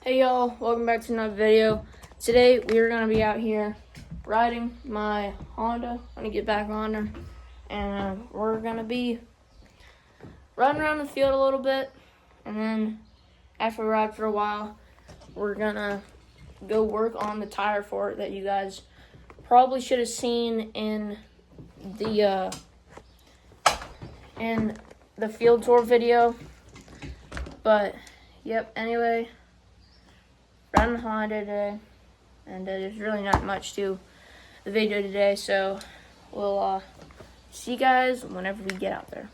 Hey y'all, welcome back to another video. Today we are going to be out here riding my Honda. I'm going to get back on her and we're going to be riding around the field a little bit, and then after we ride for a while we're going to go work on the tire for it that you guys probably should have seen in the field tour video. But yep, anyway, riding the Honda today, and there's really not much to the video today, so we'll see you guys whenever we get out there.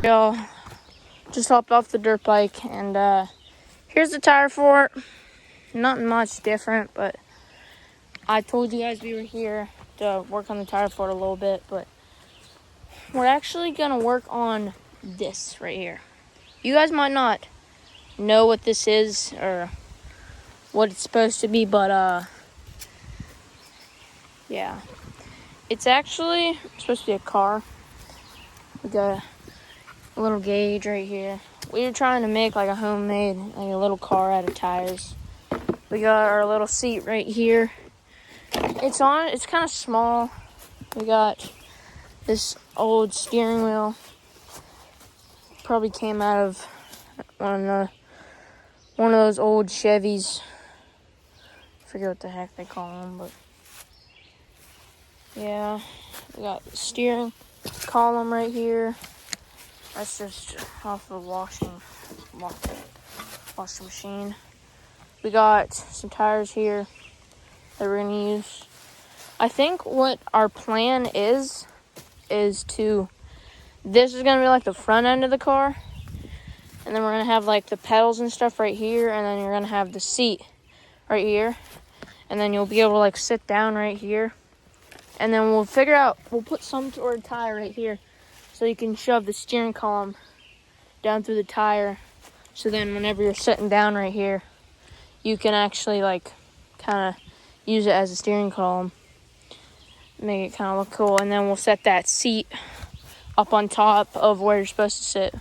y'all. Just hopped off the dirt bike, and here's the tire for it. Nothing much different, but I told you guys we were here to work on the tire for it a little bit, but we're actually gonna work on this right here. You guys might not know what this is or what it's supposed to be, but yeah. It's actually supposed to be a car. We got a little gauge right here. We were trying to make like a homemade, like a little car out of tires. We got our little seat right here. It's kind of small. We got this old steering wheel. Probably came out of one of those old Chevys. I forget what the heck they call them, but yeah. We got the steering column right here. That's just off the washing machine. We got some tires here that we're gonna use. I think what our plan is to, this is gonna be like the front end of the car, and then we're gonna have like the pedals and stuff right here, and then you're gonna have the seat right here, and then you'll be able to like sit down right here, and then we'll put some sort of tire right here so you can shove the steering column down through the tire, so then whenever you're sitting down right here, you can actually like kind of use it as a steering column, make it kind of look cool. And then we'll set that seat up on top of where you're supposed to sit.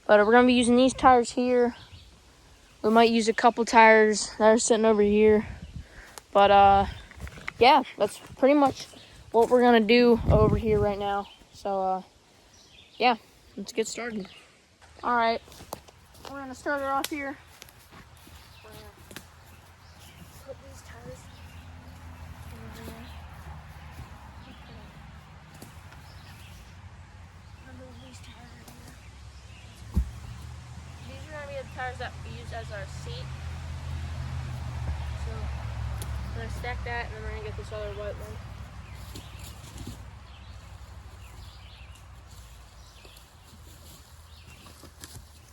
But we're gonna be using these tires here. We might use a couple tires that are sitting over here, but yeah, that's pretty much what we're gonna do over here right now. So yeah, let's get started. All right, we're gonna start it off here. We're gonna put these tires in here. Remove these tires right here. These are gonna be the tires that we use as our seat. So we're gonna stack that, and then we're gonna get this other white one.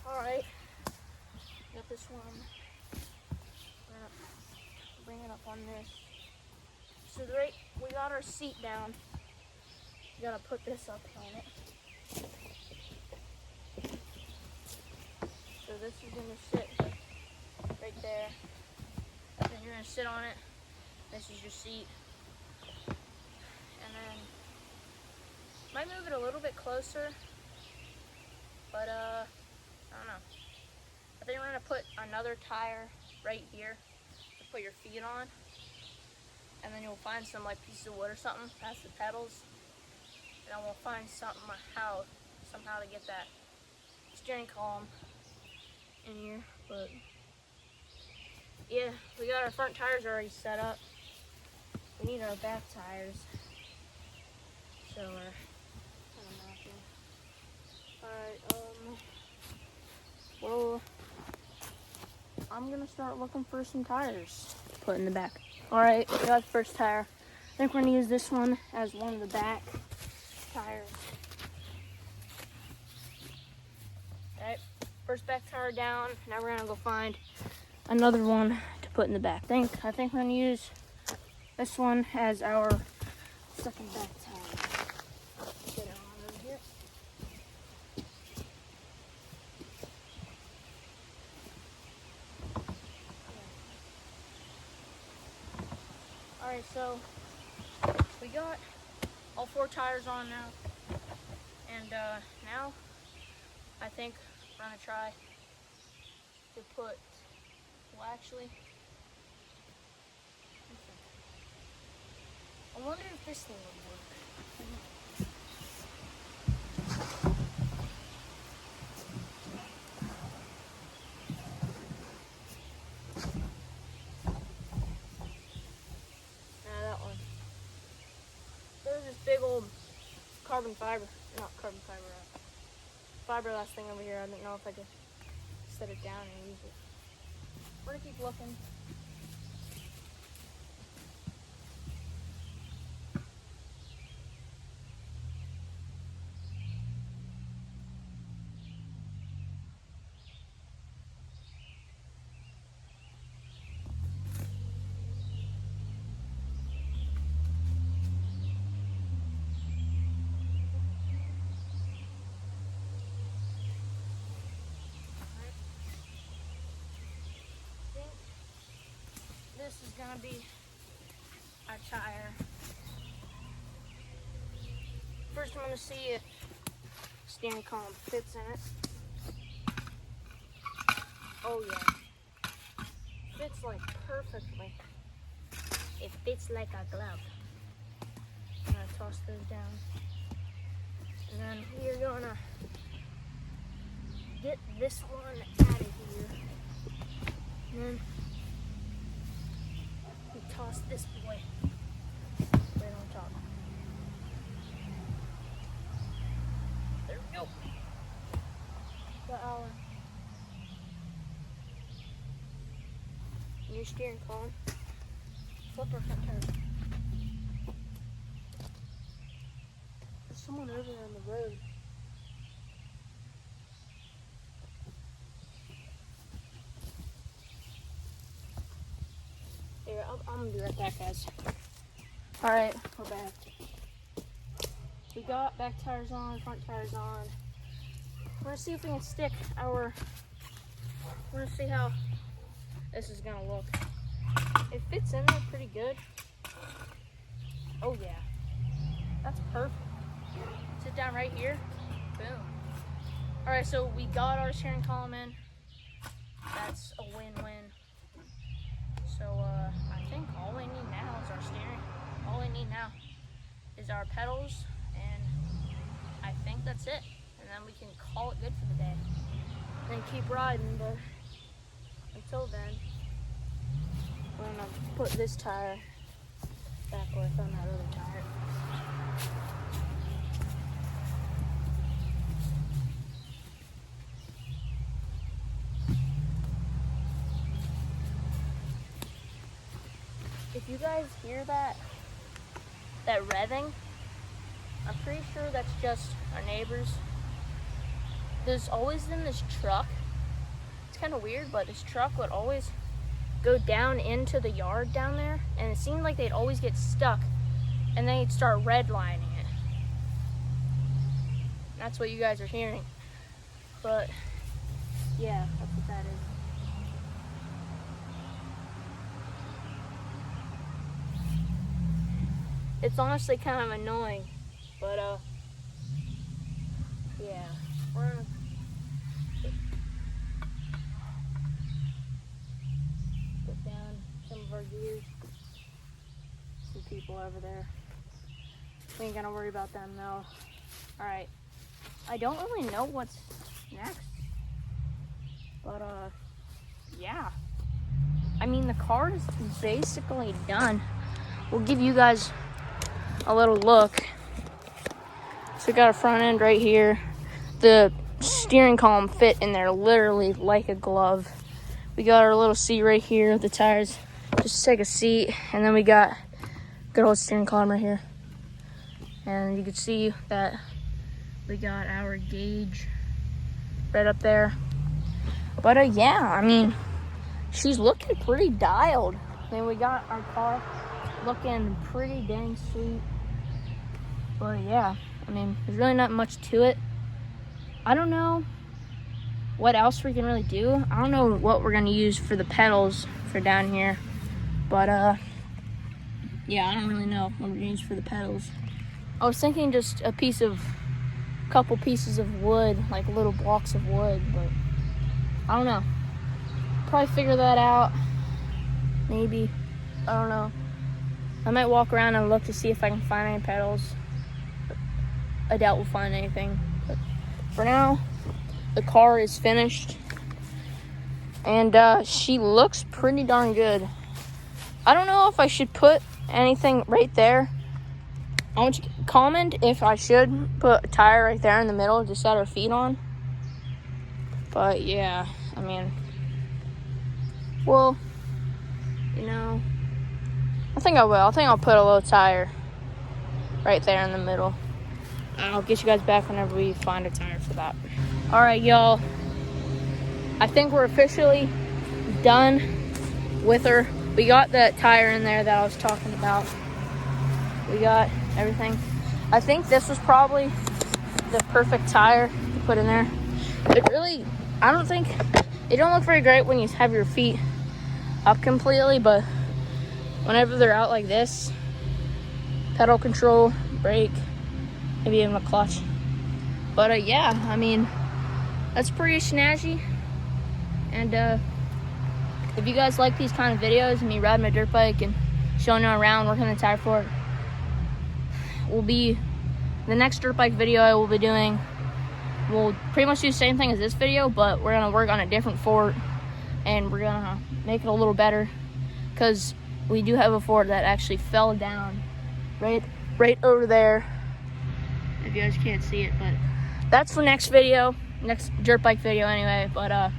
Alright, got this one. We're gonna bring it up on this. So we got our seat down. We gotta put this up on it. So this is gonna sit right there. And then you're gonna sit on it. This is your seat. And then might move it a little bit closer, but I don't know. I think we're gonna put another tire right here to put your feet on, and then you'll find some like pieces of wood or something. That's the pedals, and then we'll find something somehow to get that steering column in here. But yeah, we got our front tires already set up. We need our back tires. So alright, well, I'm gonna start looking for some tires to put in the back. Alright, we got the first tire. I think we're gonna use this one as one of the back tires. Alright, first back tire down. Now we're gonna go find another one to put in the back. I think we're gonna use this one as our second back tire. Get it on over here. Alright, so we got all 4 tires on now, and now I think we're gonna try to put, well actually, I wonder if this thing would work. That one. There's this big old carbon fiber, not carbon fiber, fiberglass thing over here. I didn't know if I could set it down and use it. We're gonna keep looking. this is gonna be our tire. First, I'm gonna see if steering column fits in it. Oh yeah, fits like perfectly. It fits like a glove. I'm gonna toss those down. And then we're gonna get this one out of here. And then we toss this boy right on top. There we go. Got our new steering column. Flip our front tires. There's someone over there on the road. Here, I'm gonna be right back, guys. Alright, we're back. We got back tires on, front tires on. We're gonna see if we can stick our, we're gonna see how this is gonna look. It fits in there pretty good. Oh yeah, that's perfect. Sit down right here, boom. All right, so we got our steering column in. That's a win-win. So I think all we need now is our steering. All we need now is our pedals, and I think that's it. And then we can call it good for the day. And then keep riding, but until then, we're gonna put this tire back where I found that other tire. If you guys hear that revving, I'm pretty sure that's just our neighbors. There's always in this truck, it's kind of weird, but this truck would always go down into the yard down there, and it seemed like they'd always get stuck, and then they'd start redlining it. That's what you guys are hearing. But yeah, that's what that is. It's honestly kind of annoying, but yeah, we're gonna put down some of our gears. Some people over there. We ain't gonna worry about them though. All right, I don't really know what's next, but yeah. I mean, the car is basically done. We'll give you guys a little look. So we got a front end right here. The steering column fit in there literally like a glove. We got our little seat right here. The tires just take a seat, and then we got good old steering column right here. And you can see that we got our gauge right up there. But yeah, I mean, she's looking pretty dialed. Then we got our car looking pretty dang sweet. But yeah, I mean, there's really not much to it. I don't know what else we can really do. I don't know what we're gonna use for the pedals for down here. But yeah, I don't really know what we're gonna use for the pedals. I was thinking just a couple pieces of wood, like little blocks of wood, but I don't know. Probably figure that out. Maybe. I don't know. I might walk around and look to see if I can find any pedals. I doubt we'll find anything. But for now, the car is finished. And she looks pretty darn good. I don't know if I should put anything right there. I want you to comment if I should put a tire right there in the middle to set our feet on. But yeah, I mean, well, you know, I think I will. I think I'll put a little tire right there in the middle. I'll get you guys back whenever we find a tire for that. All right, y'all. I think we're officially done with her. We got that tire in there that I was talking about. We got everything. I think this was probably the perfect tire to put in there. It really, it don't look very great when you have your feet up completely, but whenever they're out like this, pedal control, brake, maybe even a clutch. But yeah, I mean, that's pretty snazzy. And if you guys like these kind of videos of me riding my dirt bike and showing you around, working the tire fort, will be the next dirt bike video I will be doing. We'll pretty much do the same thing as this video, but we're gonna work on a different fort and we're gonna make it a little better, because we do have a fort that actually fell down right over there. If you guys can't see it, but that's the next video, next dirt bike video anyway. But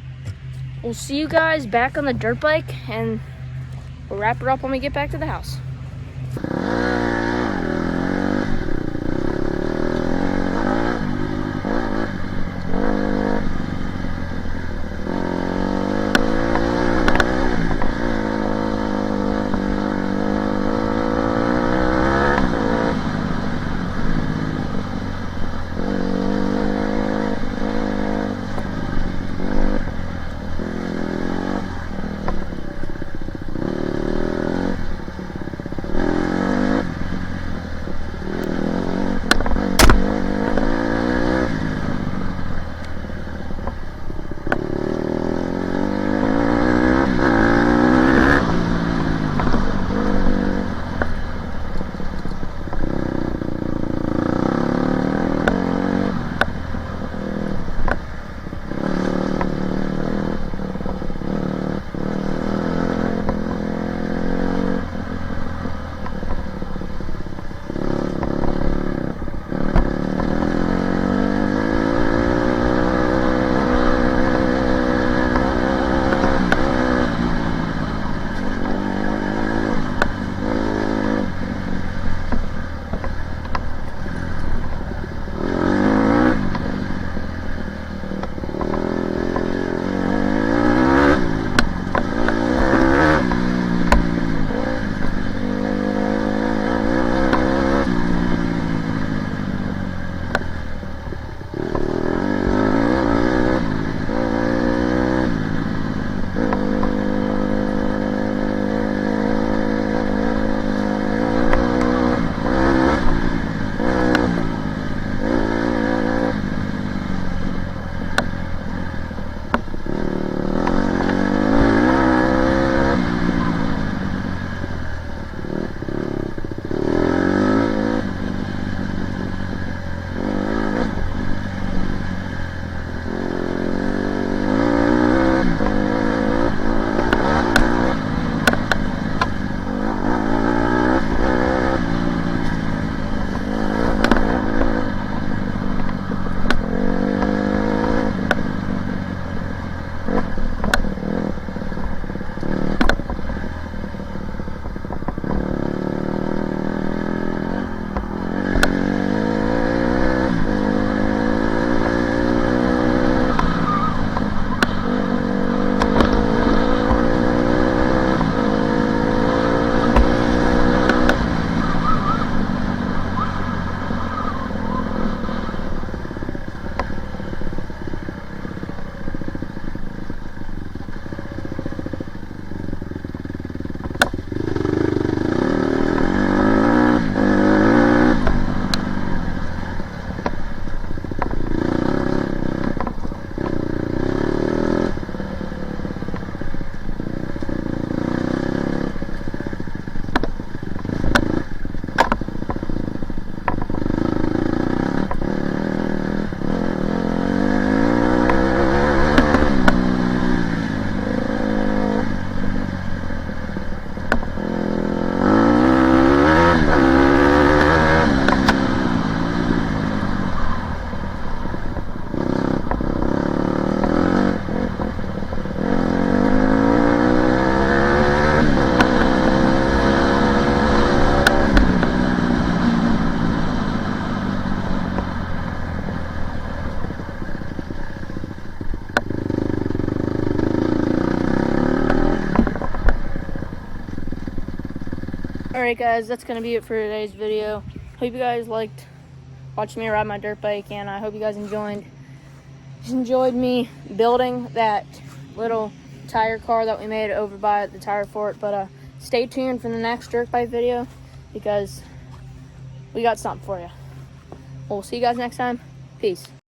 we'll see you guys back on the dirt bike, and we'll wrap it up when we get back to the house. Alright guys, that's going to be it for today's video. Hope you guys liked watching me ride my dirt bike, and I hope you guys enjoyed me building that little tire car that we made over by the tire fort. But stay tuned for the next dirt bike video because we got something for you. We'll see you guys next time. Peace.